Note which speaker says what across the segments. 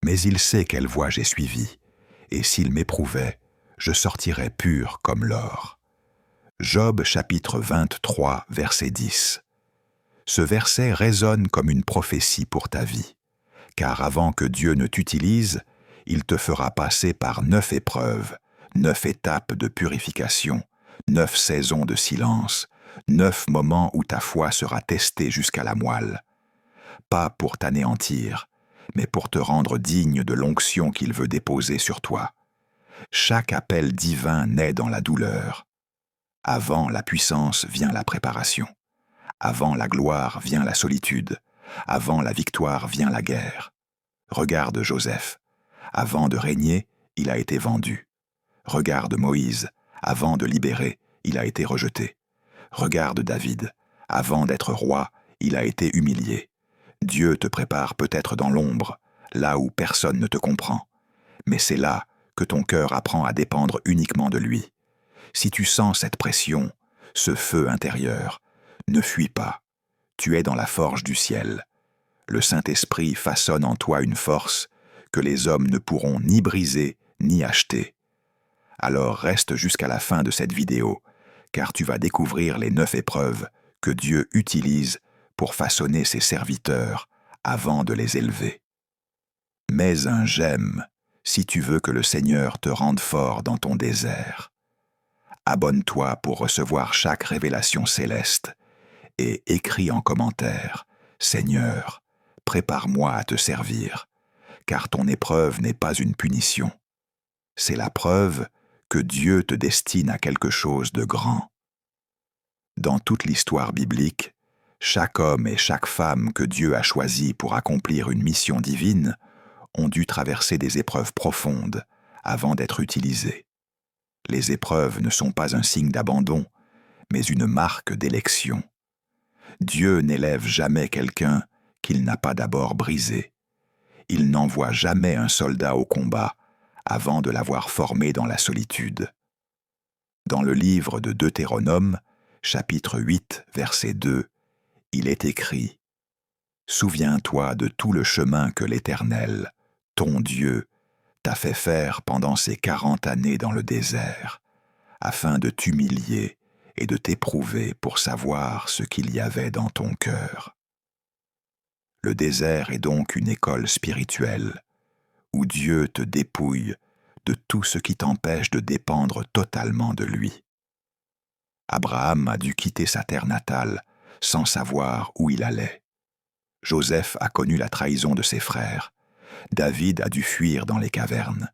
Speaker 1: Mais il sait quelle voie j'ai suivie, et s'il m'éprouvait, je sortirais pur comme l'or. Job chapitre 23, verset 10. Ce verset résonne comme une prophétie pour ta vie, car avant que Dieu ne t'utilise, il te fera passer par 9 épreuves, 9 étapes de purification, 9 saisons de silence, 9 moments où ta foi sera testée jusqu'à la moelle. Pas pour t'anéantir, mais pour te rendre digne de l'onction qu'il veut déposer sur toi. Chaque appel divin naît dans la douleur. Avant la puissance vient la préparation. Avant la gloire vient la solitude. Avant la victoire vient la guerre. Regarde Joseph. Avant de régner, il a été vendu. Regarde Moïse. Avant de libérer, il a été rejeté. Regarde David. Avant d'être roi, il a été humilié. Dieu te prépare peut-être dans l'ombre, là où personne ne te comprend. Mais c'est là que ton cœur apprend à dépendre uniquement de lui. Si tu sens cette pression, ce feu intérieur, ne fuis pas. Tu es dans la forge du ciel. Le Saint-Esprit façonne en toi une force que les hommes ne pourront ni briser ni acheter. Alors reste jusqu'à la fin de cette vidéo, car tu vas découvrir les 9 épreuves que Dieu utilise pour façonner ses serviteurs avant de les élever. Mets un j'aime si tu veux que le Seigneur te rende fort dans ton désert. Abonne-toi pour recevoir chaque révélation céleste et écris en commentaire « Seigneur, prépare-moi à te servir, car ton épreuve n'est pas une punition. C'est la preuve que Dieu te destine à quelque chose de grand. » Dans toute l'histoire biblique, chaque homme et chaque femme que Dieu a choisis pour accomplir une mission divine ont dû traverser des épreuves profondes avant d'être utilisés. Les épreuves ne sont pas un signe d'abandon, mais une marque d'élection. Dieu n'élève jamais quelqu'un qu'il n'a pas d'abord brisé. Il n'envoie jamais un soldat au combat avant de l'avoir formé dans la solitude. Dans le livre de Deutéronome, chapitre 8, verset 2, il est écrit « Souviens-toi de tout le chemin que l'Éternel, ton Dieu, t'a fait faire pendant ces 40 années dans le désert, afin de t'humilier et de t'éprouver pour savoir ce qu'il y avait dans ton cœur. » Le désert est donc une école spirituelle, où Dieu te dépouille de tout ce qui t'empêche de dépendre totalement de lui. Abraham a dû quitter sa terre natale sans savoir où il allait. Joseph a connu la trahison de ses frères. David a dû fuir dans les cavernes.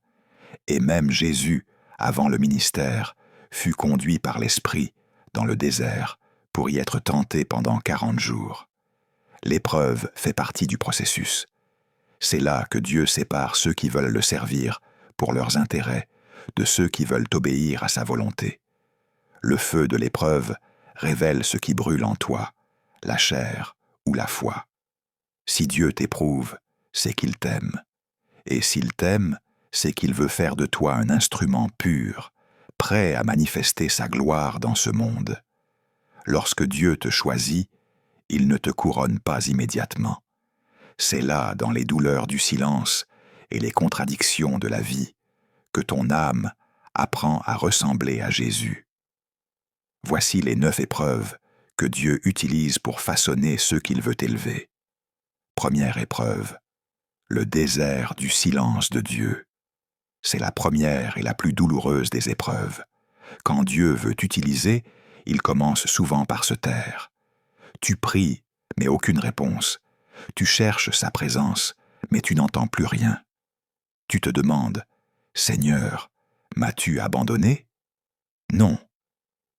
Speaker 1: Et même Jésus, avant le ministère, fut conduit par l'Esprit dans le désert pour y être tenté pendant 40 jours. L'épreuve fait partie du processus. C'est là que Dieu sépare ceux qui veulent le servir pour leurs intérêts de ceux qui veulent obéir à sa volonté. Le feu de l'épreuve révèle ce qui brûle en toi, la chair ou la foi. Si Dieu t'éprouve, c'est qu'il t'aime. Et s'il t'aime, c'est qu'il veut faire de toi un instrument pur, prêt à manifester sa gloire dans ce monde. Lorsque Dieu te choisit, il ne te couronne pas immédiatement. C'est là, dans les douleurs du silence et les contradictions de la vie, que ton âme apprend à ressembler à Jésus. Voici les 9 épreuves que Dieu utilise pour façonner ceux qu'il veut élever. Première épreuve, le désert du silence de Dieu. C'est la première et la plus douloureuse des épreuves. Quand Dieu veut t'utiliser, il commence souvent par se taire. Tu pries, mais aucune réponse. Tu cherches sa présence, mais tu n'entends plus rien. Tu te demandes, « Seigneur, m'as-tu abandonné ?» Non.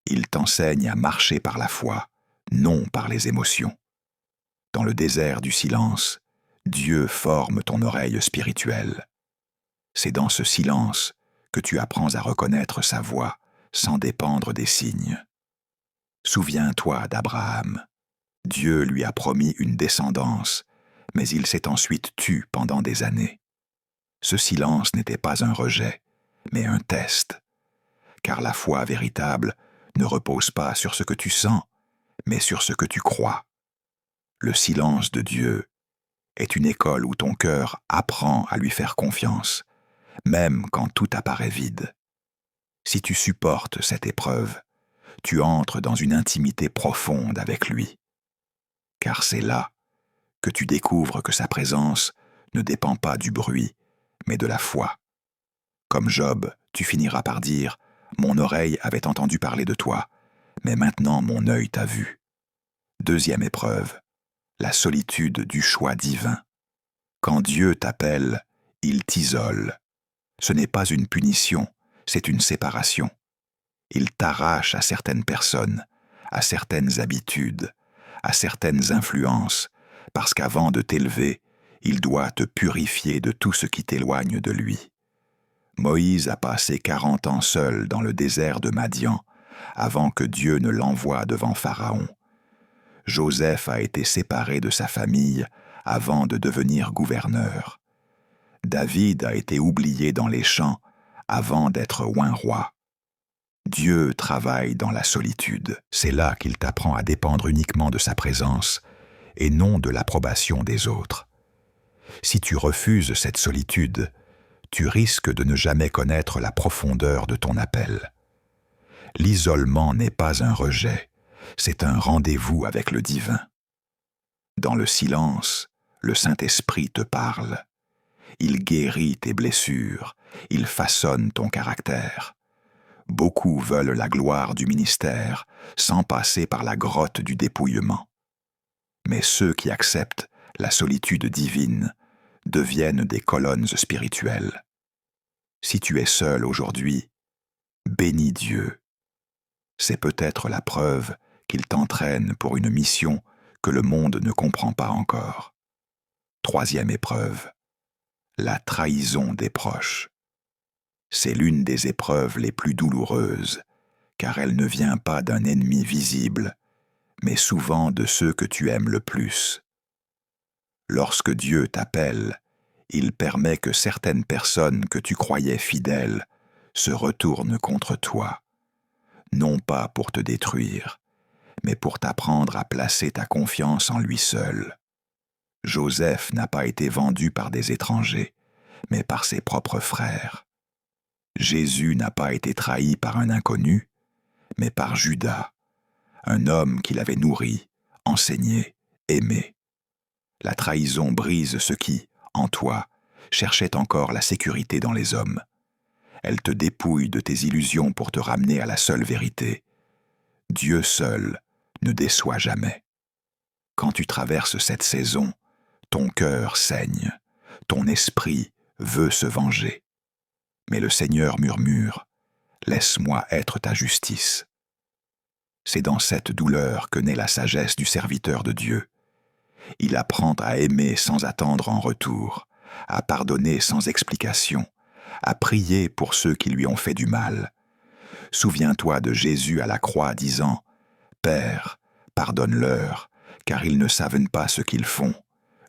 Speaker 1: Il t'enseigne à marcher par la foi, non par les émotions. Dans le désert du silence, Dieu forme ton oreille spirituelle. C'est dans ce silence que tu apprends à reconnaître sa voix sans dépendre des signes. Souviens-toi d'Abraham. Dieu lui a promis une descendance, mais il s'est ensuite tu pendant des années. Ce silence n'était pas un rejet, mais un test, car la foi véritable ne repose pas sur ce que tu sens, mais sur ce que tu crois. Le silence de Dieu est une école où ton cœur apprend à lui faire confiance, même quand tout apparaît vide. Si tu supportes cette épreuve, tu entres dans une intimité profonde avec lui. Car c'est là que tu découvres que sa présence ne dépend pas du bruit, mais de la foi. Comme Job, tu finiras par dire « Mon oreille avait entendu parler de toi, mais maintenant mon œil t'a vu. » Deuxième épreuve, la solitude du choix divin. Quand Dieu t'appelle, il t'isole. Ce n'est pas une punition, c'est une séparation. Il t'arrache à certaines personnes, à certaines habitudes, à certaines influences, parce qu'avant de t'élever, il doit te purifier de tout ce qui t'éloigne de lui. Moïse a passé 40 ans seul dans le désert de Madian, avant que Dieu ne l'envoie devant Pharaon. Joseph a été séparé de sa famille avant de devenir gouverneur. David a été oublié dans les champs avant d'être oint roi. Dieu travaille dans la solitude. C'est là qu'il t'apprend à dépendre uniquement de sa présence et non de l'approbation des autres. Si tu refuses cette solitude, tu risques de ne jamais connaître la profondeur de ton appel. L'isolement n'est pas un rejet, c'est un rendez-vous avec le divin. Dans le silence, le Saint-Esprit te parle. Il guérit tes blessures, il façonne ton caractère. Beaucoup veulent la gloire du ministère sans passer par la grotte du dépouillement. Mais ceux qui acceptent la solitude divine deviennent des colonnes spirituelles. Si tu es seul aujourd'hui, bénis Dieu. C'est peut-être la preuve qu'il t'entraîne pour une mission que le monde ne comprend pas encore. Troisième épreuve, la trahison des proches. C'est l'une des épreuves les plus douloureuses, car elle ne vient pas d'un ennemi visible, mais souvent de ceux que tu aimes le plus. Lorsque Dieu t'appelle, il permet que certaines personnes que tu croyais fidèles se retournent contre toi, non pas pour te détruire, mais pour t'apprendre à placer ta confiance en lui seul. Joseph n'a pas été vendu par des étrangers, mais par ses propres frères. Jésus n'a pas été trahi par un inconnu, mais par Judas, un homme qu'il avait nourri, enseigné, aimé. La trahison brise ce qui, en toi, cherchait encore la sécurité dans les hommes. Elle te dépouille de tes illusions pour te ramener à la seule vérité. Dieu seul ne déçoit jamais. Quand tu traverses cette saison, ton cœur saigne, ton esprit veut se venger. Mais le Seigneur murmure, « Laisse-moi être ta justice. » C'est dans cette douleur que naît la sagesse du serviteur de Dieu. Il apprend à aimer sans attendre en retour, à pardonner sans explication, à prier pour ceux qui lui ont fait du mal. Souviens-toi de Jésus à la croix disant « Père, pardonne-leur, car ils ne savent pas ce qu'ils font. »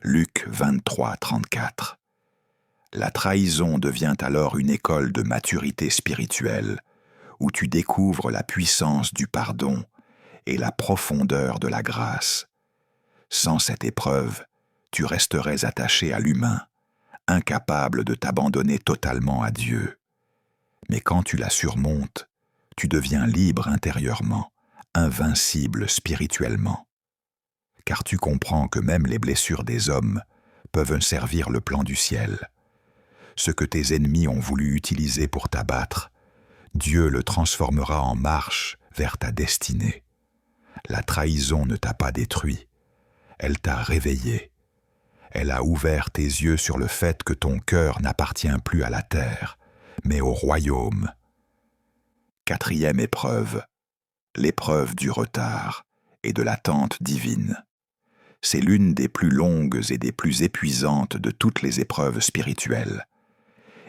Speaker 1: Luc 23, 34. La trahison devient alors une école de maturité spirituelle, où tu découvres la puissance du pardon et la profondeur de la grâce. Sans cette épreuve, tu resterais attaché à l'humain, incapable de t'abandonner totalement à Dieu. Mais quand tu la surmontes, tu deviens libre intérieurement, invincible spirituellement. Car tu comprends que même les blessures des hommes peuvent servir le plan du ciel. Ce que tes ennemis ont voulu utiliser pour t'abattre, Dieu le transformera en marche vers ta destinée. La trahison ne t'a pas détruit, elle t'a réveillé. Elle a ouvert tes yeux sur le fait que ton cœur n'appartient plus à la terre, mais au royaume. Quatrième épreuve, l'épreuve du retard et de l'attente divine. C'est l'une des plus longues et des plus épuisantes de toutes les épreuves spirituelles.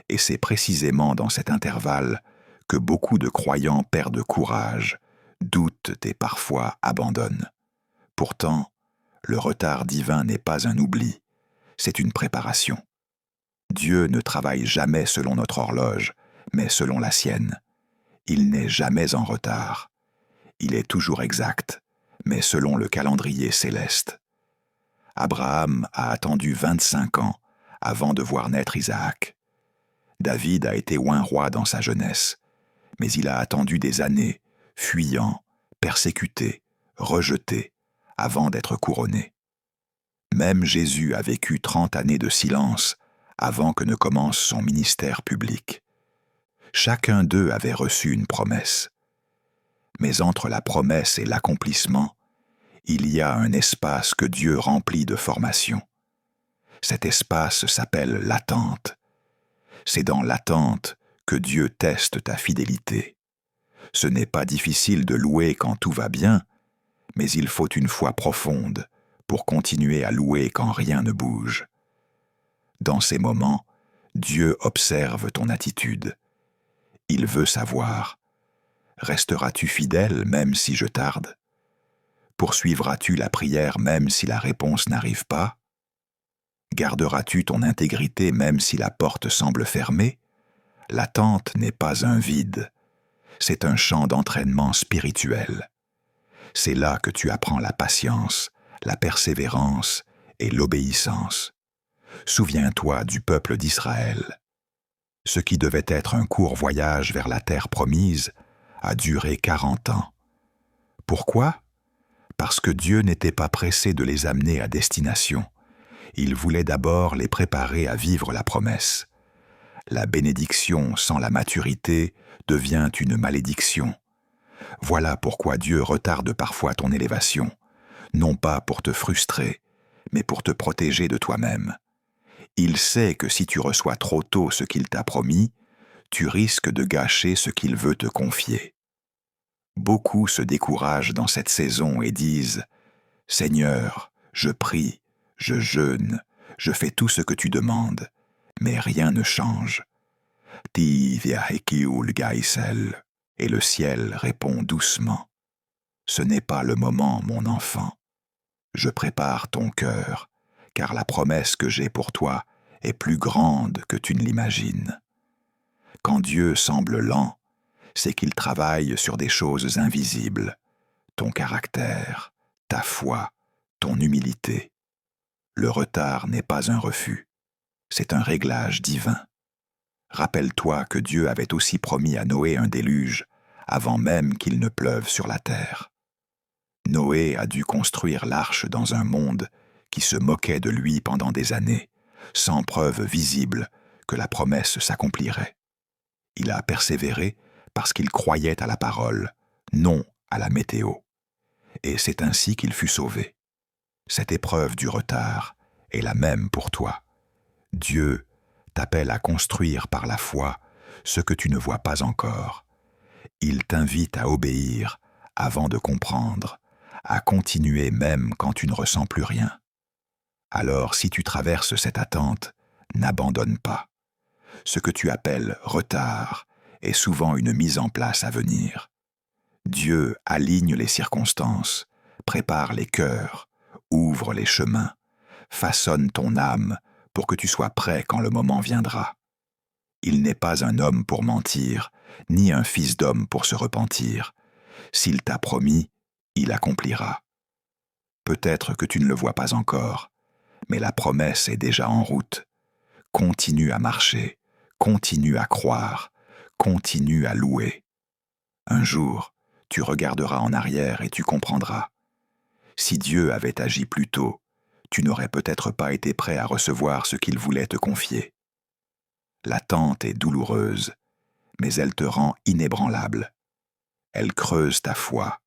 Speaker 1: Et c'est précisément dans cet intervalle que beaucoup de croyants perdent courage, doutent et parfois abandonnent. Pourtant, le retard divin n'est pas un oubli, c'est une préparation. Dieu ne travaille jamais selon notre horloge, mais selon la sienne. Il n'est jamais en retard. Il est toujours exact, mais selon le calendrier céleste. Abraham a attendu 25 ans avant de voir naître Isaac. David a été oint roi dans sa jeunesse, mais il a attendu des années, fuyant, persécuté, rejeté, avant d'être couronné. Même Jésus a vécu 30 années de silence avant que ne commence son ministère public. Chacun d'eux avait reçu une promesse. Mais entre la promesse et l'accomplissement, il y a un espace que Dieu remplit de formation. Cet espace s'appelle l'attente. C'est dans l'attente que Dieu teste ta fidélité. Ce n'est pas difficile de louer quand tout va bien, mais il faut une foi profonde pour continuer à louer quand rien ne bouge. Dans ces moments, Dieu observe ton attitude. Il veut savoir, resteras-tu fidèle même si je tarde? Poursuivras-tu la prière même si la réponse n'arrive pas? Garderas-tu ton intégrité même si la porte semble fermée? L'attente n'est pas un vide, c'est un champ d'entraînement spirituel. C'est là que tu apprends la patience, la persévérance et l'obéissance. Souviens-toi du peuple d'Israël. Ce qui devait être un court voyage vers la terre promise a duré 40 ans. Pourquoi? Parce que Dieu n'était pas pressé de les amener à destination. Il voulait d'abord les préparer à vivre la promesse. La bénédiction sans la maturité devient une malédiction. Voilà pourquoi Dieu retarde parfois ton élévation, non pas pour te frustrer, mais pour te protéger de toi-même. Il sait que si tu reçois trop tôt ce qu'il t'a promis, tu risques de gâcher ce qu'il veut te confier. Beaucoup se découragent dans cette saison et disent « Seigneur, je prie, je jeûne, je fais tout ce que tu demandes, mais rien ne change. » Et le ciel répond doucement « Ce n'est pas le moment, mon enfant. Je prépare ton cœur, car la promesse que j'ai pour toi est plus grande que tu ne l'imagines. » Quand Dieu semble lent, c'est qu'il travaille sur des choses invisibles, ton caractère, ta foi, ton humilité. Le retard n'est pas un refus, c'est un réglage divin. Rappelle-toi que Dieu avait aussi promis à Noé un déluge avant même qu'il ne pleuve sur la terre. Noé a dû construire l'arche dans un monde qui se moquait de lui pendant des années, sans preuve visible que la promesse s'accomplirait. Il a persévéré parce qu'il croyait à la parole, non à la météo. Et c'est ainsi qu'il fut sauvé. Cette épreuve du retard est la même pour toi. Dieu t'appelle à construire par la foi ce que tu ne vois pas encore. Il t'invite à obéir avant de comprendre, à continuer même quand tu ne ressens plus rien. Alors, si tu traverses cette attente, n'abandonne pas. Ce que tu appelles retard est souvent une mise en place à venir. Dieu aligne les circonstances, prépare les cœurs, ouvre les chemins, façonne ton âme pour que tu sois prêt quand le moment viendra. Il n'est pas un homme pour mentir, ni un fils d'homme pour se repentir. S'il t'a promis, il accomplira. Peut-être que tu ne le vois pas encore, mais la promesse est déjà en route. Continue à marcher, continue à croire, continue à louer. Un jour, tu regarderas en arrière et tu comprendras. Si Dieu avait agi plus tôt, tu n'aurais peut-être pas été prêt à recevoir ce qu'il voulait te confier. L'attente est douloureuse, mais elle te rend inébranlable. Elle creuse ta foi,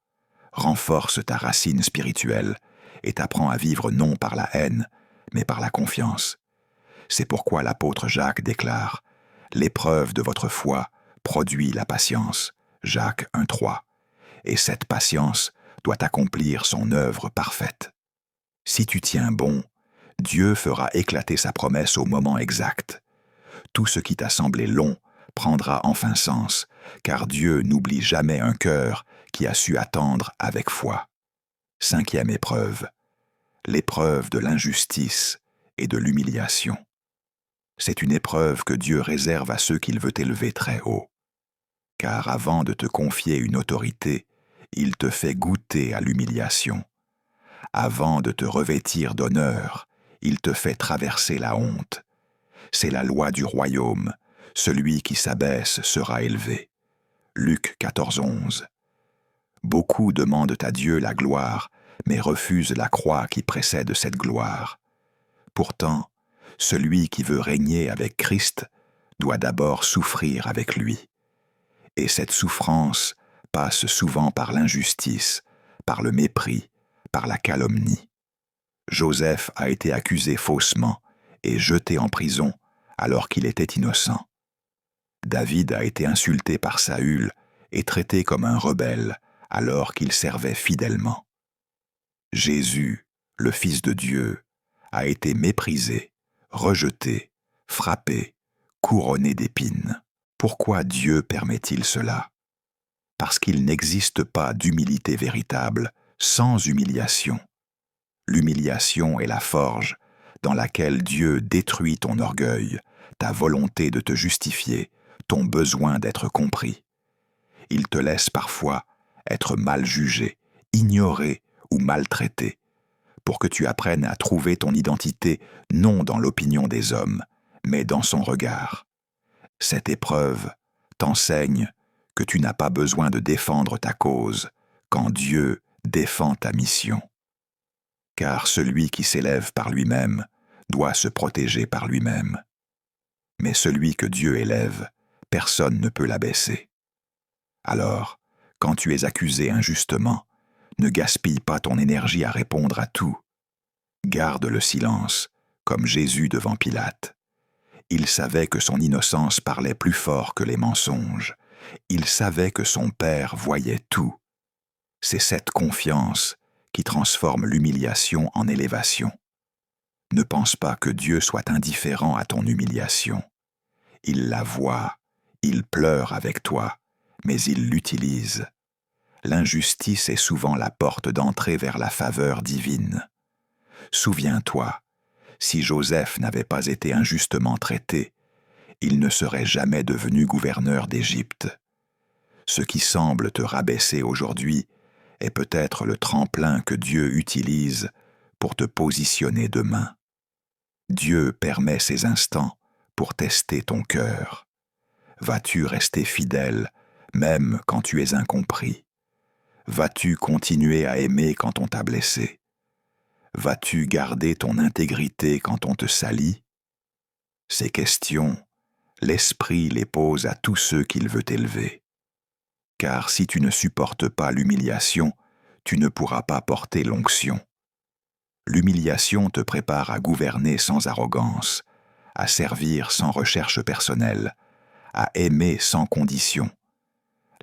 Speaker 1: renforce ta racine spirituelle et t'apprend à vivre non par la haine, mais par la confiance. C'est pourquoi l'apôtre Jacques déclare « L'épreuve de votre foi produit la patience » Jacques 1,3. Et cette patience doit accomplir son œuvre parfaite. Si tu tiens bon, Dieu fera éclater sa promesse au moment exact. Tout ce qui t'a semblé long prendra enfin sens, car Dieu n'oublie jamais un cœur qui a su attendre avec foi. 5e épreuve, l'épreuve de l'injustice et de l'humiliation. C'est une épreuve que Dieu réserve à ceux qu'il veut élever très haut. Car avant de te confier une autorité, il te fait goûter à l'humiliation. Avant de te revêtir d'honneur, il te fait traverser la honte. C'est la loi du royaume. Celui qui s'abaisse sera élevé. Luc 14:11. Beaucoup demandent à Dieu la gloire, mais refusent la croix qui précède cette gloire. Pourtant, celui qui veut régner avec Christ doit d'abord souffrir avec lui. Et cette souffrance passe souvent par l'injustice, par le mépris, par la calomnie. Joseph a été accusé faussement et jeté en prison alors qu'il était innocent. David a été insulté par Saül et traité comme un rebelle alors qu'il servait fidèlement. Jésus, le Fils de Dieu, a été méprisé, rejeté, frappé, couronné d'épines. Pourquoi Dieu permet-il cela? Parce qu'il n'existe pas d'humilité véritable sans humiliation. L'humiliation est la forge dans laquelle Dieu détruit ton orgueil, ta volonté de te justifier, ton besoin d'être compris. Il te laisse parfois être mal jugé, ignoré ou maltraité, pour que tu apprennes à trouver ton identité non dans l'opinion des hommes, mais dans son regard. Cette épreuve t'enseigne que tu n'as pas besoin de défendre ta cause quand Dieu défend ta mission. Car celui qui s'élève par lui-même doit se protéger par lui-même. Mais celui que Dieu élève, personne ne peut l'abaisser. Alors, quand tu es accusé injustement, ne gaspille pas ton énergie à répondre à tout. Garde le silence, comme Jésus devant Pilate. Il savait que son innocence parlait plus fort que les mensonges. Il savait que son Père voyait tout. C'est cette confiance qui transforme l'humiliation en élévation. Ne pense pas que Dieu soit indifférent à ton humiliation. Il la voit, il pleure avec toi, mais il l'utilise. L'injustice est souvent la porte d'entrée vers la faveur divine. Souviens-toi, si Joseph n'avait pas été injustement traité, il ne serait jamais devenu gouverneur d'Égypte. Ce qui semble te rabaisser aujourd'hui est peut-être le tremplin que Dieu utilise pour te positionner demain. Dieu permet ces instants pour tester ton cœur. Vas-tu rester fidèle même quand tu es incompris? Vas-tu continuer à aimer quand on t'a blessé? Vas-tu garder ton intégrité quand on te salit? Ces questions, l'Esprit les pose à tous ceux qu'il veut élever. Car si tu ne supportes pas l'humiliation, tu ne pourras pas porter l'onction. L'humiliation te prépare à gouverner sans arrogance, à servir sans recherche personnelle, à aimer sans condition.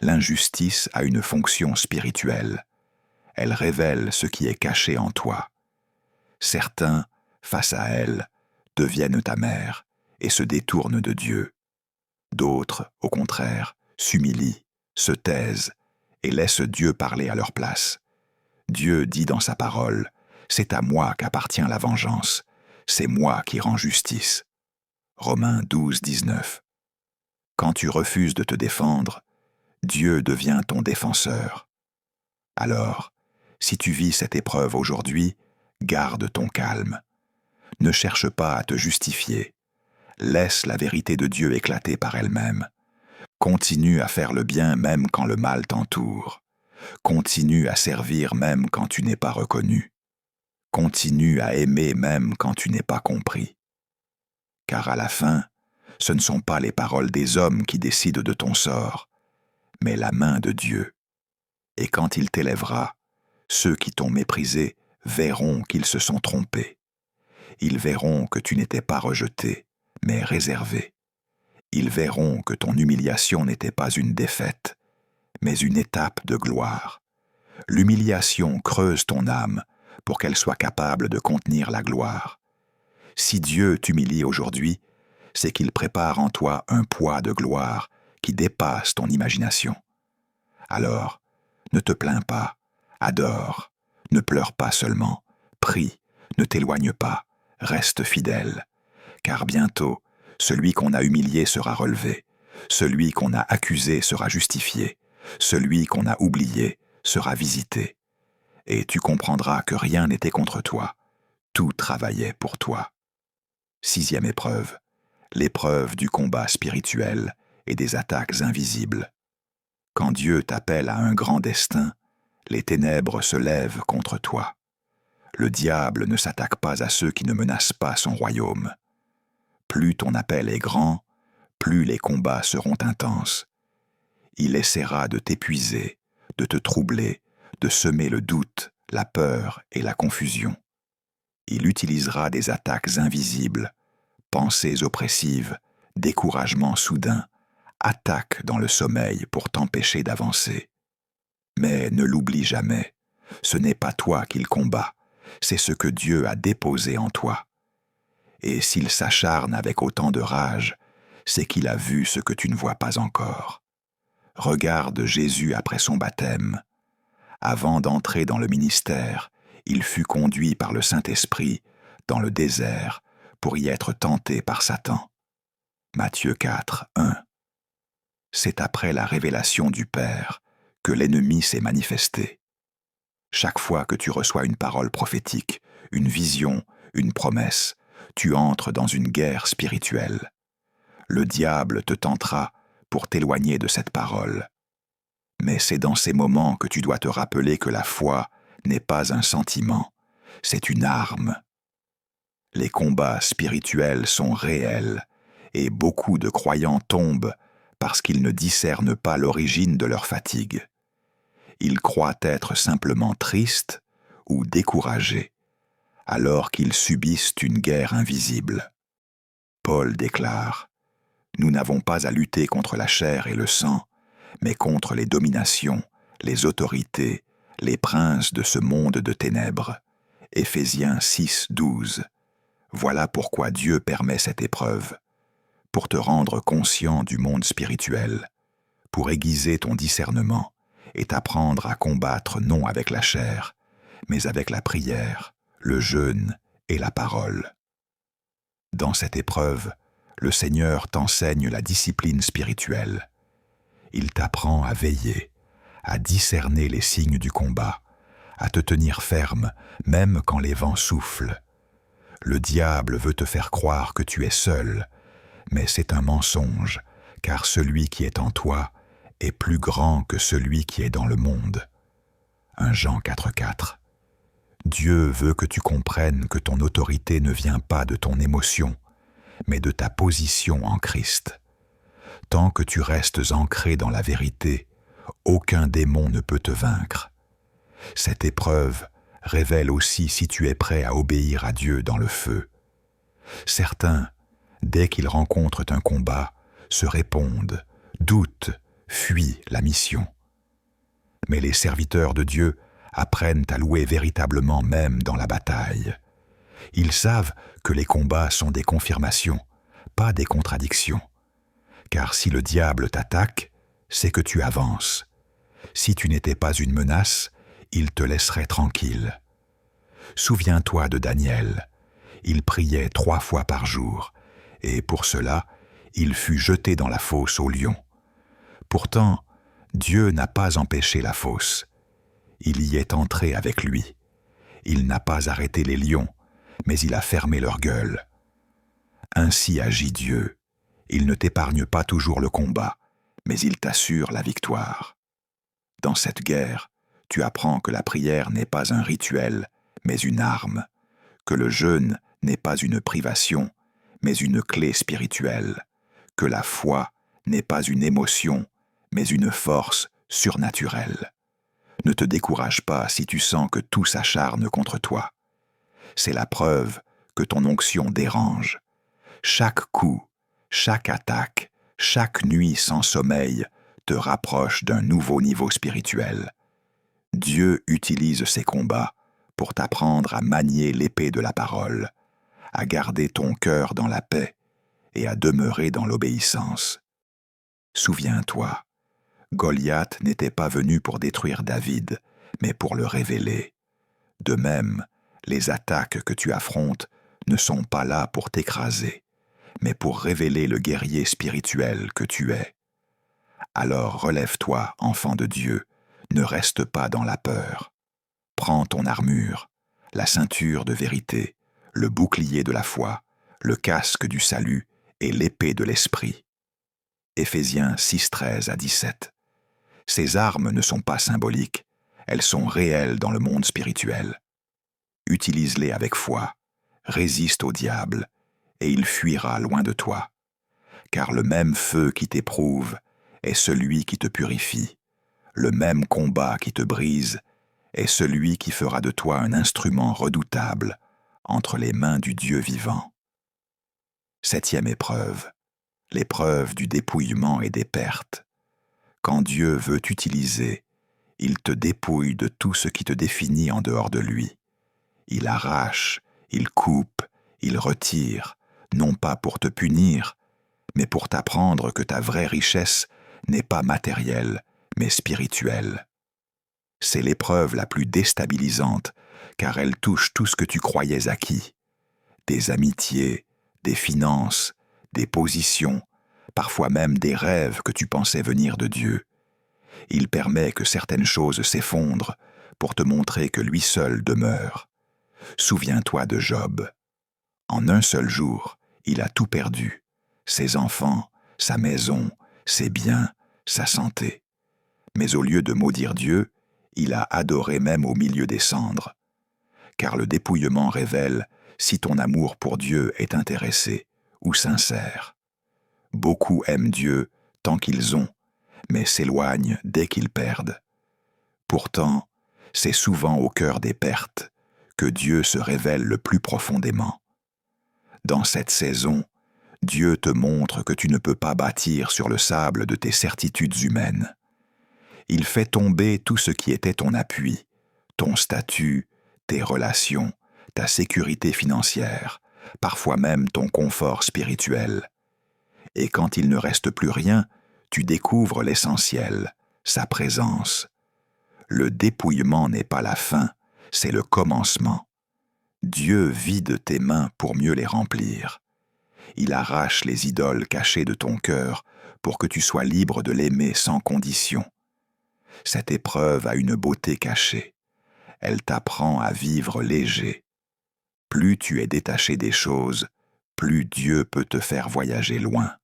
Speaker 1: L'injustice a une fonction spirituelle. Elle révèle ce qui est caché en toi. Certains, face à elle, deviennent amers et se détournent de Dieu. D'autres, au contraire, s'humilient, se taisent et laissent Dieu parler à leur place. Dieu dit dans sa parole, « C'est à moi qu'appartient la vengeance, c'est moi qui rends justice. » Romains 12:19. Quand tu refuses de te défendre, Dieu devient ton défenseur. Alors, si tu vis cette épreuve aujourd'hui, garde ton calme. Ne cherche pas à te justifier. Laisse la vérité de Dieu éclater par elle-même. Continue à faire le bien même quand le mal t'entoure. Continue à servir même quand tu n'es pas reconnu. Continue à aimer même quand tu n'es pas compris. Car à la fin, ce ne sont pas les paroles des hommes qui décident de ton sort, mais la main de Dieu. Et quand il t'élèvera, ceux qui t'ont méprisé verront qu'ils se sont trompés. Ils verront que tu n'étais pas rejeté, mais réservé. Ils verront que ton humiliation n'était pas une défaite, mais une étape de gloire. L'humiliation creuse ton âme pour qu'elle soit capable de contenir la gloire. Si Dieu t'humilie aujourd'hui, c'est qu'il prépare en toi un poids de gloire qui dépasse ton imagination. Alors, ne te plains pas, adore, ne pleure pas seulement, prie, ne t'éloigne pas, reste fidèle, car bientôt, celui qu'on a humilié sera relevé, celui qu'on a accusé sera justifié, celui qu'on a oublié sera visité. et tu comprendras que rien n'était contre toi, tout travaillait pour toi. 6e épreuve, l'épreuve du combat spirituel et des attaques invisibles. Quand Dieu t'appelle à un grand destin, les ténèbres se lèvent contre toi. Le diable ne s'attaque pas à ceux qui ne menacent pas son royaume. Plus ton appel est grand, plus les combats seront intenses. Il essaiera de t'épuiser, de te troubler, de semer le doute, la peur et la confusion. Il utilisera des attaques invisibles, pensées oppressives, découragement soudain, attaques dans le sommeil pour t'empêcher d'avancer. Mais ne l'oublie jamais, ce n'est pas toi qu'il combat, c'est ce que Dieu a déposé en toi. Et s'il s'acharne avec autant de rage, c'est qu'il a vu ce que tu ne vois pas encore. Regarde Jésus après son baptême. Avant d'entrer dans le ministère, il fut conduit par le Saint-Esprit dans le désert pour y être tenté par Satan. Matthieu 4, 1. C'est après la révélation du Père que l'ennemi s'est manifesté. Chaque fois que tu reçois une parole prophétique, une vision, une promesse, tu entres dans une guerre spirituelle. Le diable te tentera pour t'éloigner de cette parole. Mais c'est dans ces moments que tu dois te rappeler que la foi n'est pas un sentiment, c'est une arme. Les combats spirituels sont réels et beaucoup de croyants tombent parce qu'ils ne discernent pas l'origine de leur fatigue. Ils croient être simplement tristes ou découragés, alors qu'ils subissent une guerre invisible. Paul déclare « Nous n'avons pas à lutter contre la chair et le sang, mais contre les dominations, les autorités, les princes de ce monde de ténèbres. » Éphésiens 6, 12. Voilà pourquoi Dieu permet cette épreuve, pour te rendre conscient du monde spirituel, pour aiguiser ton discernement et t'apprendre à combattre non avec la chair, mais avec la prière, le jeûne et la parole. Dans cette épreuve, le Seigneur t'enseigne la discipline spirituelle. Il t'apprend à veiller, à discerner les signes du combat, à te tenir ferme même quand les vents soufflent. Le diable veut te faire croire que tu es seul, mais c'est un mensonge, car celui qui est en toi est plus grand que celui qui est dans le monde. 1 Jean 4, 4. Dieu veut que tu comprennes que ton autorité ne vient pas de ton émotion, mais de ta position en Christ. Tant que tu restes ancré dans la vérité, aucun démon ne peut te vaincre. Cette épreuve révèle aussi si tu es prêt à obéir à Dieu dans le feu. Certains, dès qu'ils rencontrent un combat, se répondent, doutent, fuient la mission. Mais les serviteurs de Dieu apprennent à louer véritablement même dans la bataille. Ils savent que les combats sont des confirmations, pas des contradictions. Car si le diable t'attaque, c'est que tu avances. Si tu n'étais pas une menace, il te laisserait tranquille. Souviens-toi de Daniel. Il priait 3 fois par jour, et pour cela, il fut jeté dans la fosse aux lions. Pourtant, Dieu n'a pas empêché la fosse. Il y est entré avec lui. Il n'a pas arrêté les lions, mais il a fermé leur gueule. Ainsi agit Dieu. Il ne t'épargne pas toujours le combat, mais il t'assure la victoire. Dans cette guerre, tu apprends que la prière n'est pas un rituel, mais une arme, que le jeûne n'est pas une privation, mais une clé spirituelle, que la foi n'est pas une émotion, mais une force surnaturelle. Ne te décourage pas si tu sens que tout s'acharne contre toi. C'est la preuve que ton onction dérange. Chaque coup, chaque attaque, chaque nuit sans sommeil te rapproche d'un nouveau niveau spirituel. Dieu utilise ces combats pour t'apprendre à manier l'épée de la parole, à garder ton cœur dans la paix et à demeurer dans l'obéissance. Souviens-toi, Goliath n'était pas venu pour détruire David, mais pour le révéler. De même, les attaques que tu affrontes ne sont pas là pour t'écraser, mais pour révéler le guerrier spirituel que tu es. Alors relève-toi, enfant de Dieu, ne reste pas dans la peur. Prends ton armure, la ceinture de vérité, le bouclier de la foi, le casque du salut et l'épée de l'esprit. Éphésiens 6, 13 à 17. Ces armes ne sont pas symboliques, elles sont réelles dans le monde spirituel. Utilise-les avec foi, résiste au diable, et il fuira loin de toi. Car le même feu qui t'éprouve est celui qui te purifie, le même combat qui te brise est celui qui fera de toi un instrument redoutable entre les mains du Dieu vivant. 7e épreuve, l'épreuve du dépouillement et des pertes. Quand Dieu veut t'utiliser, il te dépouille de tout ce qui te définit en dehors de lui. Il arrache, il coupe, il retire, non pas pour te punir, mais pour t'apprendre que ta vraie richesse n'est pas matérielle, mais spirituelle. C'est l'épreuve la plus déstabilisante, car elle touche tout ce que tu croyais acquis. Des amitiés, des finances, des positions, parfois même des rêves que tu pensais venir de Dieu. Il permet que certaines choses s'effondrent pour te montrer que lui seul demeure. Souviens-toi de Job. En un seul jour, il a tout perdu, ses enfants, sa maison, ses biens, sa santé. Mais au lieu de maudire Dieu, il a adoré même au milieu des cendres. Car le dépouillement révèle si ton amour pour Dieu est intéressé ou sincère. Beaucoup aiment Dieu tant qu'ils ont, mais s'éloignent dès qu'ils perdent. Pourtant, c'est souvent au cœur des pertes que Dieu se révèle le plus profondément. Dans cette saison, Dieu te montre que tu ne peux pas bâtir sur le sable de tes certitudes humaines. Il fait tomber tout ce qui était ton appui, ton statut, tes relations, ta sécurité financière, parfois même ton confort spirituel. Et quand il ne reste plus rien, tu découvres l'essentiel, sa présence. Le dépouillement n'est pas la fin, c'est le commencement. Dieu vide tes mains pour mieux les remplir. Il arrache les idoles cachées de ton cœur pour que tu sois libre de l'aimer sans condition. Cette épreuve a une beauté cachée. Elle t'apprend à vivre léger. Plus tu es détaché des choses, plus Dieu peut te faire voyager loin.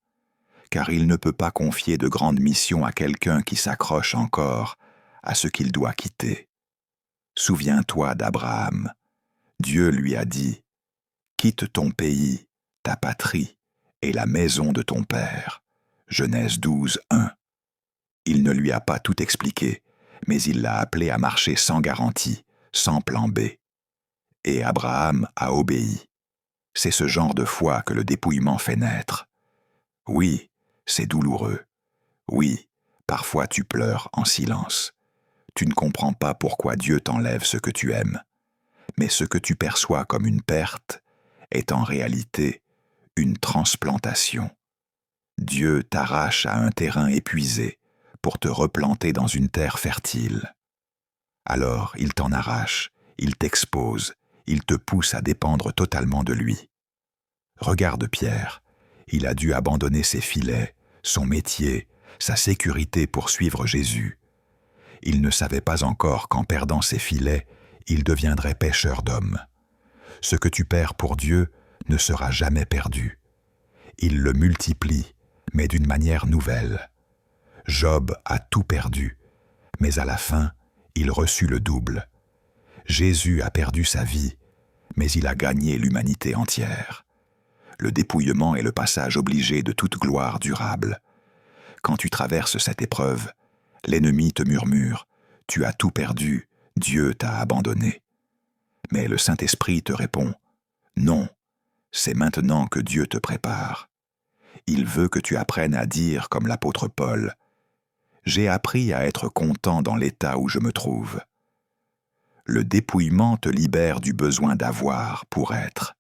Speaker 1: Car il ne peut pas confier de grandes missions à quelqu'un qui s'accroche encore à ce qu'il doit quitter. Souviens-toi d'Abraham. Dieu lui a dit « Quitte ton pays, ta patrie et la maison de ton père. » Genèse 12, 1. Il ne lui a pas tout expliqué, mais il l'a appelé à marcher sans garantie, sans plan B. Et Abraham a obéi. C'est ce genre de foi que le dépouillement fait naître. Oui, c'est douloureux. Oui, parfois tu pleures en silence. Tu ne comprends pas pourquoi Dieu t'enlève ce que tu aimes. Mais ce que tu perçois comme une perte est en réalité une transplantation. Dieu t'arrache à un terrain épuisé pour te replanter dans une terre fertile. Alors il t'en arrache, il t'expose, il te pousse à dépendre totalement de lui. Regarde Pierre, il a dû abandonner ses filets, son métier, sa sécurité pour suivre Jésus. Il ne savait pas encore qu'en perdant ses filets, il deviendrait pêcheur d'hommes. Ce que tu perds pour Dieu ne sera jamais perdu. Il le multiplie, mais d'une manière nouvelle. Job a tout perdu, mais à la fin, il reçut le double. Jésus a perdu sa vie, mais il a gagné l'humanité entière. Le dépouillement est le passage obligé de toute gloire durable. Quand tu traverses cette épreuve, l'ennemi te murmure « Tu as tout perdu, Dieu t'a abandonné. » Mais le Saint-Esprit te répond « Non, c'est maintenant que Dieu te prépare. » Il veut que tu apprennes à dire comme l'apôtre Paul « J'ai appris à être content dans l'état où je me trouve. » Le dépouillement te libère du besoin d'avoir pour être.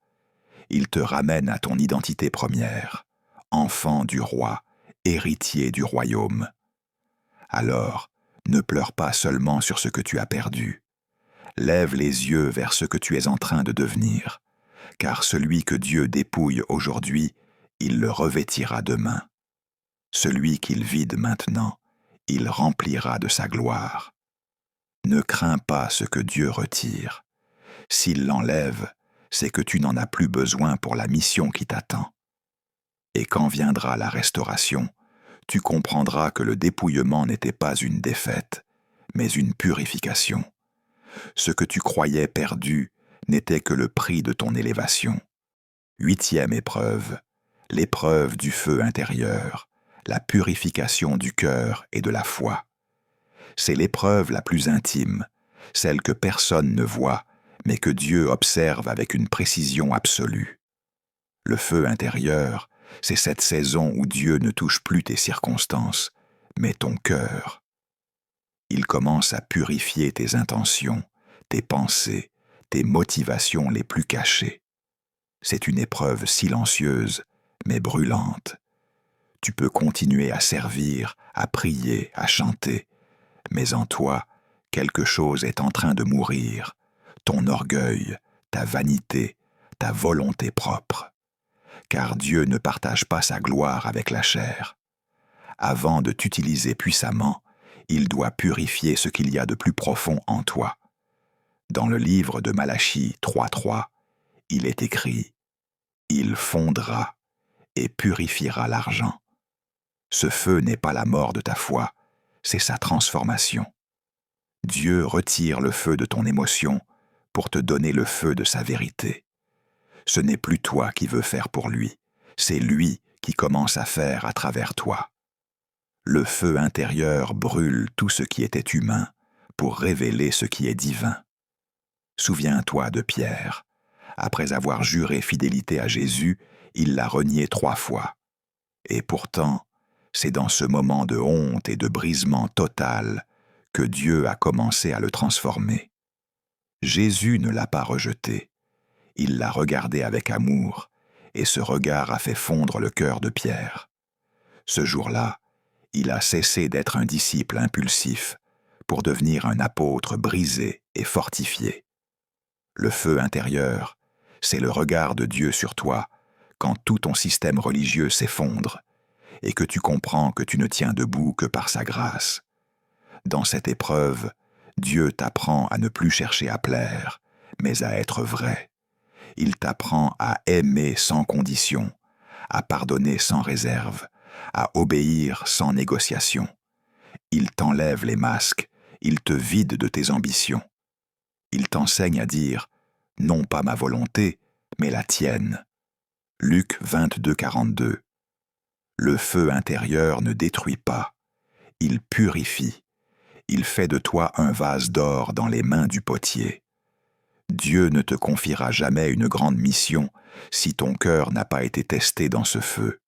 Speaker 1: Il te ramène à ton identité première, enfant du roi, héritier du royaume. Alors, ne pleure pas seulement sur ce que tu as perdu. Lève les yeux vers ce que tu es en train de devenir, car celui que Dieu dépouille aujourd'hui, il le revêtira demain. Celui qu'il vide maintenant, il remplira de sa gloire. Ne crains pas ce que Dieu retire. S'il l'enlève, c'est que tu n'en as plus besoin pour la mission qui t'attend. Et quand viendra la restauration, tu comprendras que le dépouillement n'était pas une défaite, mais une purification. Ce que tu croyais perdu n'était que le prix de ton élévation. 8e épreuve, l'épreuve du feu intérieur, la purification du cœur et de la foi. C'est l'épreuve la plus intime, celle que personne ne voit, mais que Dieu observe avec une précision absolue. Le feu intérieur, c'est cette saison où Dieu ne touche plus tes circonstances, mais ton cœur. Il commence à purifier tes intentions, tes pensées, tes motivations les plus cachées. C'est une épreuve silencieuse, mais brûlante. Tu peux continuer à servir, à prier, à chanter, mais en toi, quelque chose est en train de mourir, ton orgueil, ta vanité, ta volonté propre. Car Dieu ne partage pas sa gloire avec la chair. Avant de t'utiliser puissamment, il doit purifier ce qu'il y a de plus profond en toi. Dans le livre de Malachie 3.3, il est écrit « Il fondra et purifiera l'argent ». Ce feu n'est pas la mort de ta foi, c'est sa transformation. Dieu retire le feu de ton émotion pour te donner le feu de sa vérité. Ce n'est plus toi qui veux faire pour lui, c'est lui qui commence à faire à travers toi. Le feu intérieur brûle tout ce qui était humain pour révéler ce qui est divin. Souviens-toi de Pierre. Après avoir juré fidélité à Jésus, il l'a renié 3 fois. Et pourtant, c'est dans ce moment de honte et de brisement total que Dieu a commencé à le transformer. Jésus ne l'a pas rejeté. Il l'a regardé avec amour, et ce regard a fait fondre le cœur de Pierre. Ce jour-là, il a cessé d'être un disciple impulsif pour devenir un apôtre brisé et fortifié. Le feu intérieur, c'est le regard de Dieu sur toi quand tout ton système religieux s'effondre et que tu comprends que tu ne tiens debout que par sa grâce. Dans cette épreuve, Dieu t'apprend à ne plus chercher à plaire, mais à être vrai. Il t'apprend à aimer sans condition, à pardonner sans réserve, à obéir sans négociation. Il t'enlève les masques, il te vide de tes ambitions. Il t'enseigne à dire « non pas ma volonté, mais la tienne ». Luc 22,42. Le feu intérieur ne détruit pas, il purifie. Il fait de toi un vase d'or dans les mains du potier. Dieu ne te confiera jamais une grande mission si ton cœur n'a pas été testé dans ce feu.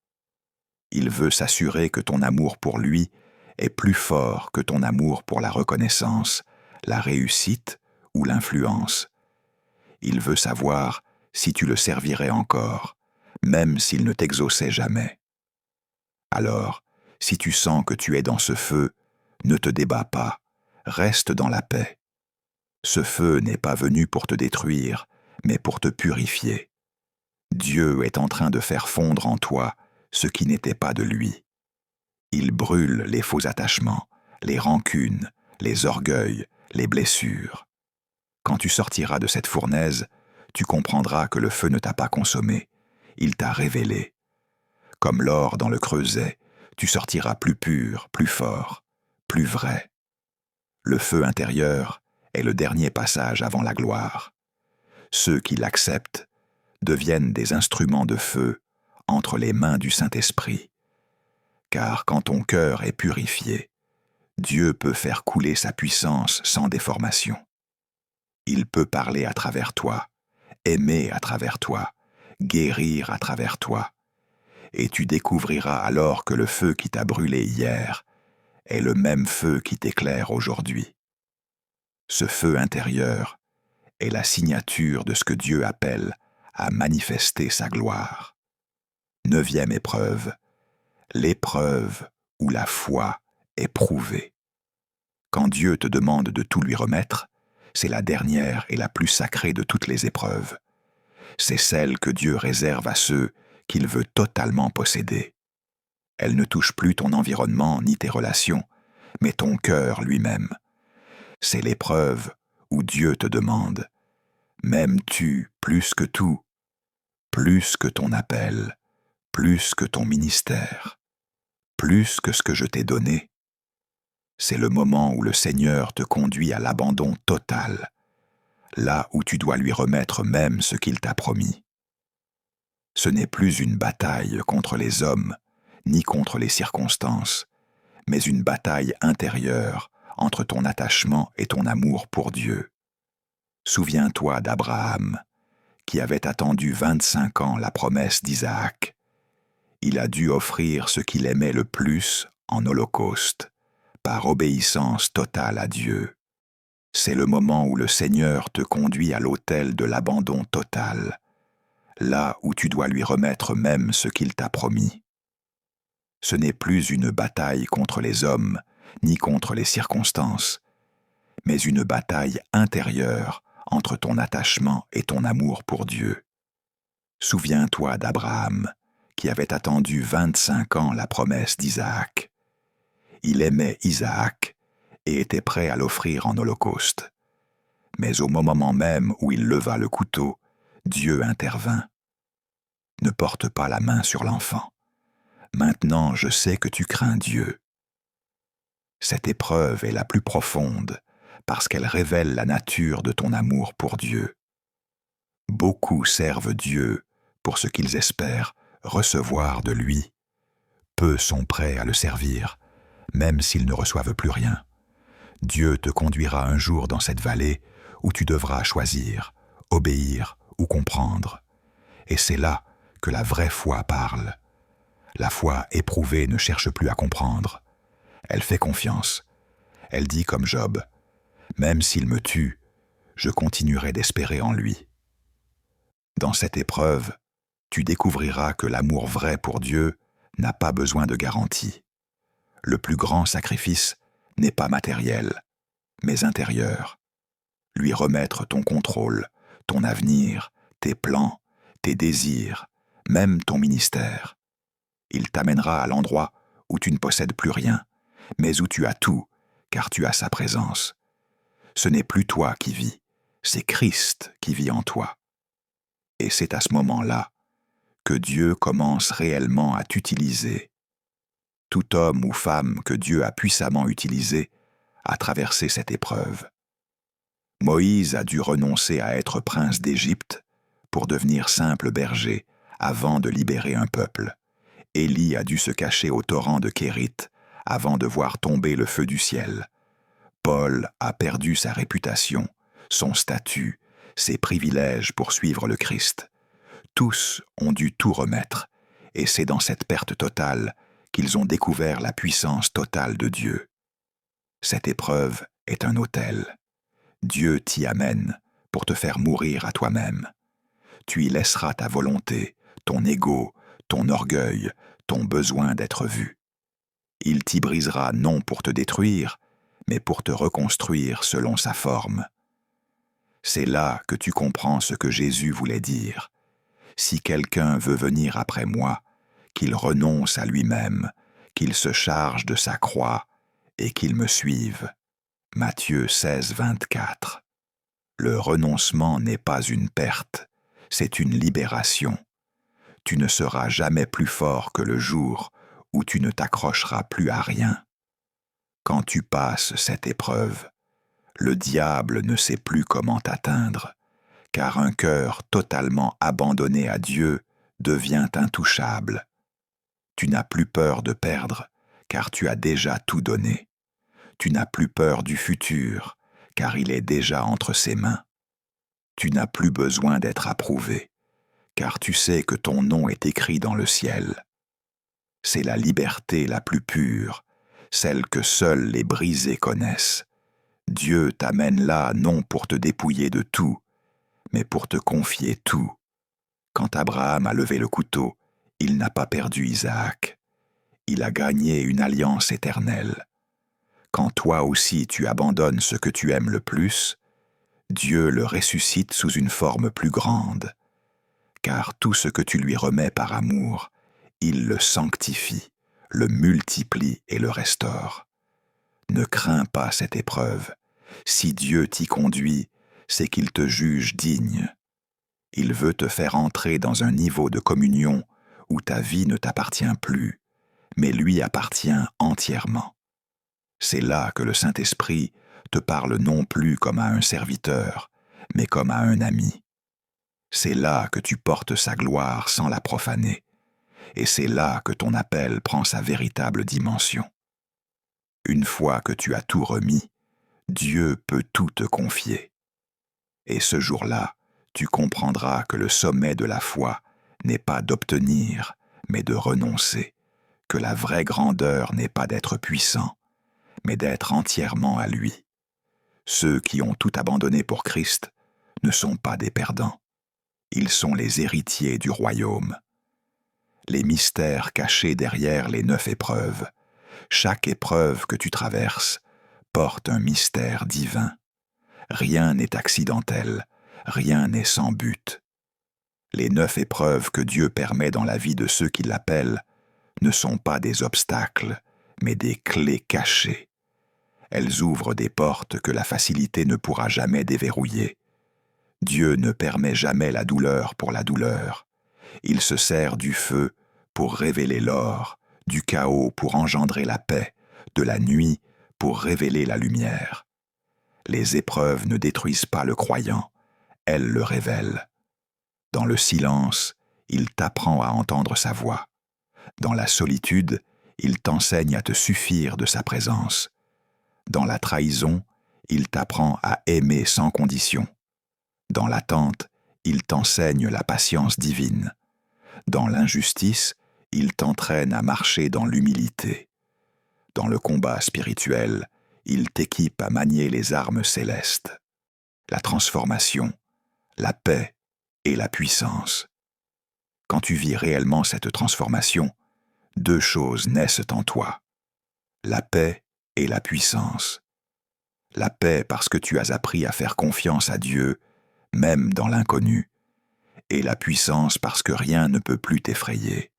Speaker 1: Il veut s'assurer que ton amour pour lui est plus fort que ton amour pour la reconnaissance, la réussite ou l'influence. Il veut savoir si tu le servirais encore, même s'il ne t'exauçait jamais. Alors, si tu sens que tu es dans ce feu, ne te débats pas, reste dans la paix. Ce feu n'est pas venu pour te détruire, mais pour te purifier. Dieu est en train de faire fondre en toi ce qui n'était pas de lui. Il brûle les faux attachements, les rancunes, les orgueils, les blessures. Quand tu sortiras de cette fournaise, tu comprendras que le feu ne t'a pas consommé, il t'a révélé. Comme l'or dans le creuset, tu sortiras plus pur, plus fort, plus vrai. Le feu intérieur est le dernier passage avant la gloire. Ceux qui l'acceptent deviennent des instruments de feu entre les mains du Saint-Esprit. Car quand ton cœur est purifié, Dieu peut faire couler sa puissance sans déformation. Il peut parler à travers toi, aimer à travers toi, guérir à travers toi. Et tu découvriras alors que le feu qui t'a brûlé hier est le même feu qui t'éclaire aujourd'hui. Ce feu intérieur est la signature de ce que Dieu appelle à manifester sa gloire. 9e épreuve, l'épreuve où la foi est prouvée. Quand Dieu te demande de tout lui remettre, c'est la dernière et la plus sacrée de toutes les épreuves. C'est celle que Dieu réserve à ceux qu'il veut totalement posséder. Elle ne touche plus ton environnement ni tes relations, mais ton cœur lui-même. C'est l'épreuve où Dieu te demande: m'aimes-tu plus que tout, plus que ton appel, plus que ton ministère, plus que ce que je t'ai donné? C'est le moment où le Seigneur te conduit à l'abandon total, là où tu dois lui remettre même ce qu'il t'a promis. Ce n'est plus une bataille contre les hommes, ni contre les circonstances, mais une bataille intérieure entre ton attachement et ton amour pour Dieu. Souviens-toi d'Abraham, qui avait attendu 25 ans la promesse d'Isaac. Il a dû offrir ce qu'il aimait le plus en holocauste, par obéissance totale à Dieu. C'est le moment où le Seigneur te conduit à l'autel de l'abandon total, là où tu dois lui remettre même ce qu'il t'a promis. Ce n'est plus une bataille contre les hommes, ni contre les circonstances, mais une bataille intérieure entre ton attachement et ton amour pour Dieu. Souviens-toi d'Abraham, qui avait attendu 25 ans la promesse d'Isaac. Il aimait Isaac et était prêt à l'offrir en holocauste. Mais au moment même où il leva le couteau, Dieu intervint. Ne porte pas la main sur l'enfant. Maintenant, je sais que tu crains Dieu. Cette épreuve est la plus profonde parce qu'elle révèle la nature de ton amour pour Dieu. Beaucoup servent Dieu pour ce qu'ils espèrent recevoir de lui. Peu sont prêts à le servir, même s'ils ne reçoivent plus rien. Dieu te conduira un jour dans cette vallée où tu devras choisir, obéir ou comprendre. Et c'est là que la vraie foi parle. La foi éprouvée ne cherche plus à comprendre. Elle fait confiance. Elle dit comme Job: « Même s'il me tue, je continuerai d'espérer en lui. » Dans cette épreuve, tu découvriras que l'amour vrai pour Dieu n'a pas besoin de garantie. Le plus grand sacrifice n'est pas matériel, mais intérieur. Lui remettre ton contrôle, ton avenir, tes plans, tes désirs, même ton ministère. Il t'amènera à l'endroit où tu ne possèdes plus rien, mais où tu as tout, car tu as sa présence. Ce n'est plus toi qui vis, c'est Christ qui vit en toi. Et c'est à ce moment-là que Dieu commence réellement à t'utiliser. Tout homme ou femme que Dieu a puissamment utilisé a traversé cette épreuve. Moïse a dû renoncer à être prince d'Égypte pour devenir simple berger avant de libérer un peuple. Élie a dû se cacher au torrent de Kérit avant de voir tomber le feu du ciel. Paul a perdu sa réputation, son statut, ses privilèges pour suivre le Christ. Tous ont dû tout remettre, et c'est dans cette perte totale qu'ils ont découvert la puissance totale de Dieu. Cette épreuve est un autel. Dieu t'y amène pour te faire mourir à toi-même. Tu y laisseras ta volonté, ton ego, ton orgueil, ton besoin d'être vu. Il t'y brisera non pour te détruire, mais pour te reconstruire selon sa forme. C'est là que tu comprends ce que Jésus voulait dire. Si quelqu'un veut venir après moi, qu'il renonce à lui-même, qu'il se charge de sa croix et qu'il me suive. Matthieu 16, 24. Le renoncement n'est pas une perte, c'est une libération. Tu ne seras jamais plus fort que le jour où tu ne t'accrocheras plus à rien. Quand tu passes cette épreuve, le diable ne sait plus comment t'atteindre, car un cœur totalement abandonné à Dieu devient intouchable. Tu n'as plus peur de perdre, car tu as déjà tout donné. Tu n'as plus peur du futur, car il est déjà entre ses mains. Tu n'as plus besoin d'être approuvé, car tu sais que ton nom est écrit dans le ciel. C'est la liberté la plus pure, celle que seuls les brisés connaissent. Dieu t'amène là non pour te dépouiller de tout, mais pour te confier tout. Quand Abraham a levé le couteau, il n'a pas perdu Isaac. Il a gagné une alliance éternelle. Quand toi aussi tu abandonnes ce que tu aimes le plus, Dieu le ressuscite sous une forme plus grande. Car tout ce que tu lui remets par amour, il le sanctifie, le multiplie et le restaure. Ne crains pas cette épreuve, Si Dieu t'y conduit, c'est qu'il te juge digne. Il veut te faire entrer dans un niveau de communion où ta vie ne t'appartient plus, mais lui appartient entièrement. C'est là que le Saint-Esprit te parle non plus comme à un serviteur, mais comme à un ami. C'est là que tu portes sa gloire sans la profaner, et c'est là que ton appel prend sa véritable dimension. Une fois que tu as tout remis, Dieu peut tout te confier. Et ce jour-là, tu comprendras que le sommet de la foi n'est pas d'obtenir, mais de renoncer, que la vraie grandeur n'est pas d'être puissant, mais d'être entièrement à lui. Ceux qui ont tout abandonné pour Christ ne sont pas des perdants. Ils sont les héritiers du royaume. Les mystères cachés derrière les 9 épreuves, chaque épreuve que tu traverses porte un mystère divin. Rien n'est accidentel, rien n'est sans but. Les 9 épreuves que Dieu permet dans la vie de ceux qui l'appellent ne sont pas des obstacles, mais des clés cachées. Elles ouvrent des portes que la facilité ne pourra jamais déverrouiller. Dieu ne permet jamais la douleur pour la douleur. Il se sert du feu pour révéler l'or, du chaos pour engendrer la paix, de la nuit pour révéler la lumière. Les épreuves ne détruisent pas le croyant, elles le révèlent. Dans le silence, il t'apprend à entendre sa voix. Dans la solitude, il t'enseigne à te suffire de sa présence. Dans la trahison, il t'apprend à aimer sans condition. Dans l'attente, il t'enseigne la patience divine. Dans l'injustice, il t'entraîne à marcher dans l'humilité. Dans le combat spirituel, il t'équipe à manier les armes célestes. La transformation, la paix et la puissance. Quand tu vis réellement cette transformation, 2 choses naissent en toi. La paix et la puissance. La paix parce que tu as appris à faire confiance à Dieu, même dans l'inconnu. Et la puissance parce que rien ne peut plus t'effrayer.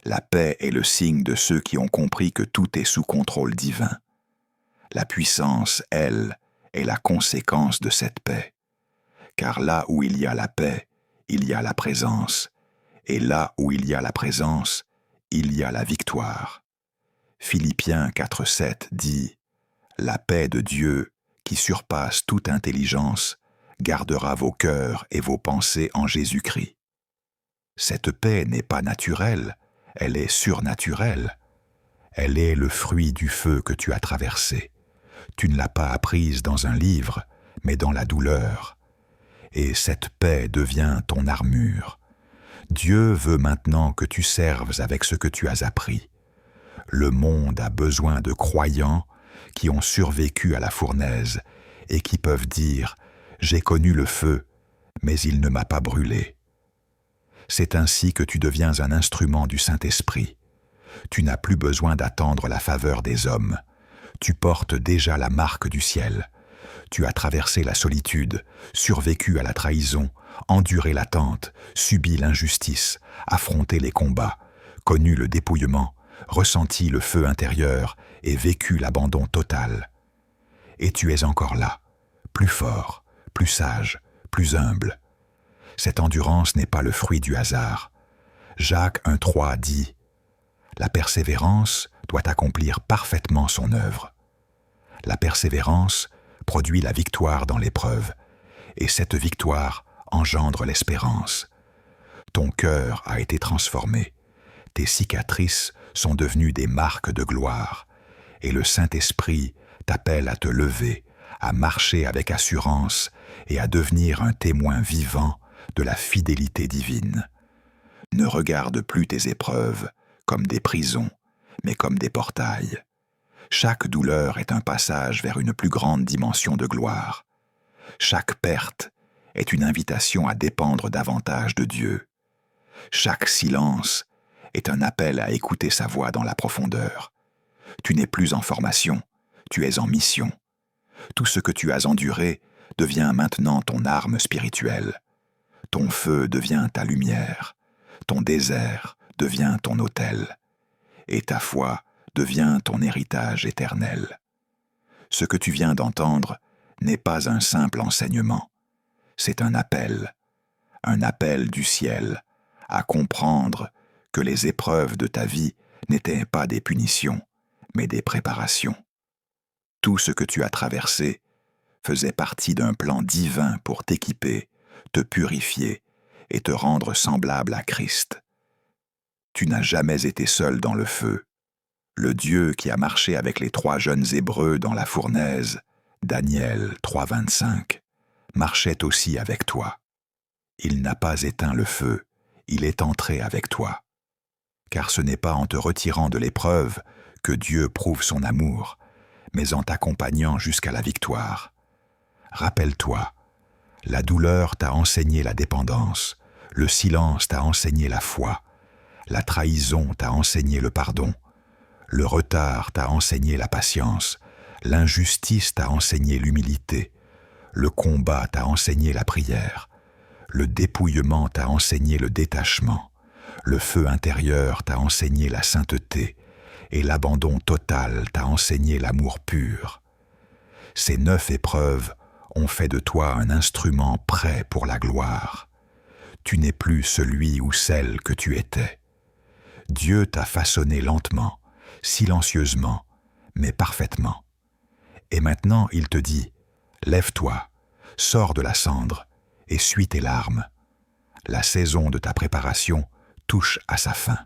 Speaker 1: La paix est le signe de ceux qui ont compris que tout est sous contrôle divin. La puissance, elle, est la conséquence de cette paix. Car là où il y a la paix, il y a la présence. Et là où il y a la présence, il y a la victoire. Philippiens 4,7 dit « La paix de Dieu, qui surpasse toute intelligence, gardera vos cœurs et vos pensées en Jésus-Christ. » Cette paix n'est pas naturelle, elle est surnaturelle. Elle est le fruit du feu que tu as traversé. Tu ne l'as pas apprise dans un livre, mais dans la douleur. Et cette paix devient ton armure. Dieu veut maintenant que tu serves avec ce que tu as appris. Le monde a besoin de croyants qui ont survécu à la fournaise et qui peuvent dire « J'ai connu le feu, mais il ne m'a pas brûlé ». C'est ainsi que tu deviens un instrument du Saint-Esprit. Tu n'as plus besoin d'attendre la faveur des hommes. Tu portes déjà la marque du ciel. Tu as traversé la solitude, survécu à la trahison, enduré l'attente, subi l'injustice, affronté les combats, connu le dépouillement, ressenti le feu intérieur et vécu l'abandon total. Et tu es encore là, plus fort, plus sage, plus humble. Cette endurance n'est pas le fruit du hasard. Jacques 1,3 dit « La persévérance doit accomplir parfaitement son œuvre. » La persévérance produit la victoire dans l'épreuve, et cette victoire engendre l'espérance. Ton cœur a été transformé, tes cicatrices sont devenues des marques de gloire, et le Saint-Esprit t'appelle à te lever, à marcher avec assurance et à devenir un témoin vivant de la fidélité divine. Ne regarde plus tes épreuves comme des prisons, mais comme des portails. Chaque douleur est un passage vers une plus grande dimension de gloire. Chaque perte est une invitation à dépendre davantage de Dieu. Chaque silence est un appel à écouter sa voix dans la profondeur. Tu n'es plus en formation, tu es en mission. Tout ce que tu as enduré devient maintenant ton arme spirituelle. Ton feu devient ta lumière, ton désert devient ton autel, et ta foi devient ton héritage éternel. Ce que tu viens d'entendre n'est pas un simple enseignement, c'est un appel du ciel à comprendre que les épreuves de ta vie n'étaient pas des punitions, mais des préparations. Tout ce que tu as traversé faisait partie d'un plan divin pour t'équiper, te purifier et te rendre semblable à Christ. Tu n'as jamais été seul dans le feu. Le Dieu qui a marché avec les 3 jeunes Hébreux dans la fournaise, Daniel 3,25, marchait aussi avec toi. Il n'a pas éteint le feu, il est entré avec toi. Car ce n'est pas en te retirant de l'épreuve que Dieu prouve son amour, mais en t'accompagnant jusqu'à la victoire. Rappelle-toi, la douleur t'a enseigné la dépendance, le silence t'a enseigné la foi, la trahison t'a enseigné le pardon, le retard t'a enseigné la patience, l'injustice t'a enseigné l'humilité, le combat t'a enseigné la prière, le dépouillement t'a enseigné le détachement, le feu intérieur t'a enseigné la sainteté, et l'abandon total t'a enseigné l'amour pur. Ces 9 épreuves ont fait de toi un instrument prêt pour la gloire. Tu n'es plus celui ou celle que tu étais. Dieu t'a façonné lentement, silencieusement, mais parfaitement. Et maintenant il te dit, lève-toi, sors de la cendre, et essuie tes larmes. La saison de ta préparation touche à sa fin.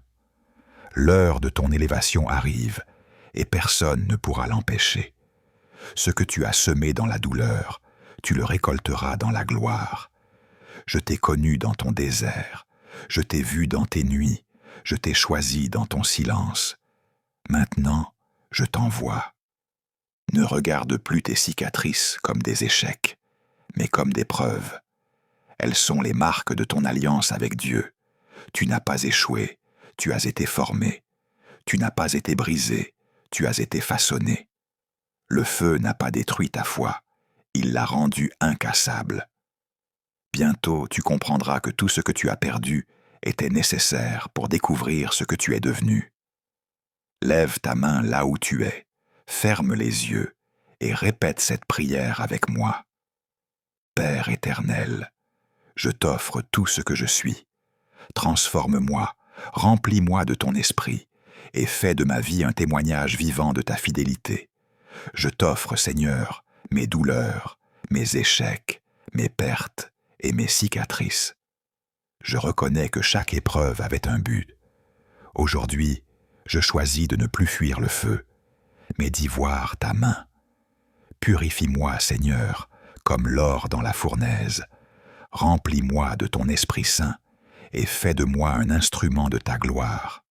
Speaker 1: L'heure de ton élévation arrive, et personne ne pourra l'empêcher. Ce que tu as semé dans la douleur, tu le récolteras dans la gloire. Je t'ai connu dans ton désert, je t'ai vu dans tes nuits, je t'ai choisi dans ton silence. Maintenant, je t'envoie. Ne regarde plus tes cicatrices comme des échecs, mais comme des preuves. Elles sont les marques de ton alliance avec Dieu. Tu n'as pas échoué, tu as été formé. Tu n'as pas été brisé, tu as été façonné. Le feu n'a pas détruit ta foi, il l'a rendue incassable. Bientôt tu comprendras que tout ce que tu as perdu était nécessaire pour découvrir ce que tu es devenu. Lève ta main là où tu es, ferme les yeux et répète cette prière avec moi. Père éternel, je t'offre tout ce que je suis. Transforme-moi, remplis-moi de ton esprit et fais de ma vie un témoignage vivant de ta fidélité. Je t'offre, Seigneur, mes douleurs, mes échecs, mes pertes et mes cicatrices. Je reconnais que chaque épreuve avait un but. Aujourd'hui, je choisis de ne plus fuir le feu, mais d'y voir ta main. Purifie-moi, Seigneur, comme l'or dans la fournaise. Remplis-moi de ton Esprit Saint et fais de moi un instrument de ta gloire.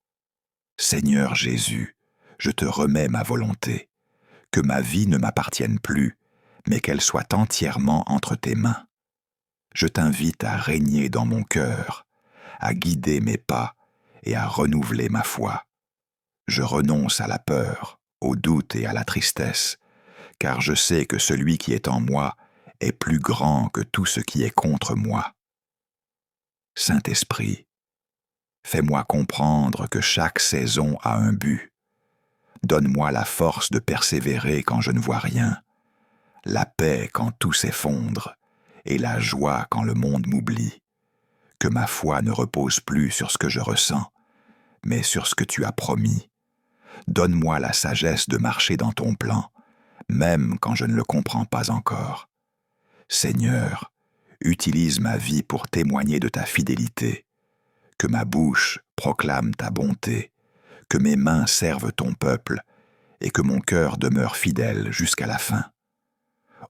Speaker 1: Seigneur Jésus, je te remets ma volonté, que ma vie ne m'appartienne plus, mais qu'elle soit entièrement entre tes mains. Je t'invite à régner dans mon cœur, à guider mes pas et à renouveler ma foi. Je renonce à la peur, au doute et à la tristesse, car je sais que celui qui est en moi est plus grand que tout ce qui est contre moi. Saint-Esprit, fais-moi comprendre que chaque saison a un but. Donne-moi la force de persévérer quand je ne vois rien, la paix quand tout s'effondre, et la joie quand le monde m'oublie. Que ma foi ne repose plus sur ce que je ressens, mais sur ce que tu as promis. Donne-moi la sagesse de marcher dans ton plan, même quand je ne le comprends pas encore. Seigneur, utilise ma vie pour témoigner de ta fidélité. Que ma bouche proclame ta bonté, que mes mains servent ton peuple, et que mon cœur demeure fidèle jusqu'à la fin.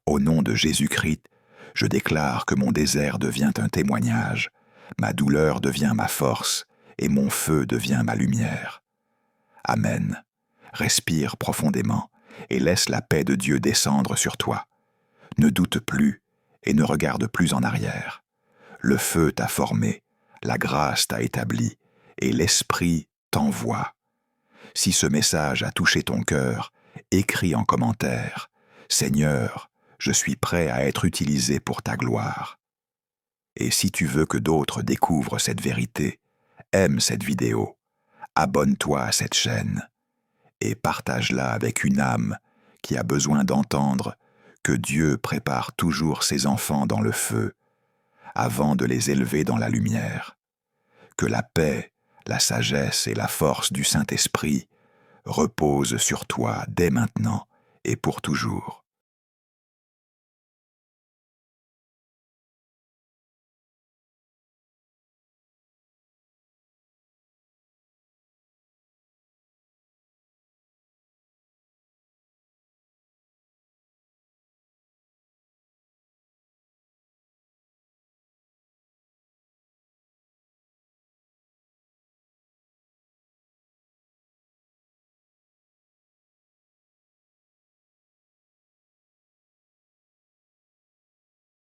Speaker 1: Au nom de Jésus-Christ, je déclare que mon désert devient un témoignage, ma douleur devient ma force, et mon feu devient ma lumière. Amen. Respire profondément et laisse la paix de Dieu descendre sur toi. Ne doute plus et ne regarde plus en arrière. Le feu t'a formé, la grâce t'a établi, et l'Esprit t'envoie. Si ce message a touché ton cœur, écris en commentaire « Seigneur, je suis prêt à être utilisé pour ta gloire ». Et si tu veux que d'autres découvrent cette vérité, aime cette vidéo, abonne-toi à cette chaîne et partage-la avec une âme qui a besoin d'entendre que Dieu prépare toujours ses enfants dans le feu, avant de les élever dans la lumière, que la paix, la sagesse et la force du Saint-Esprit reposent sur toi dès maintenant et pour toujours.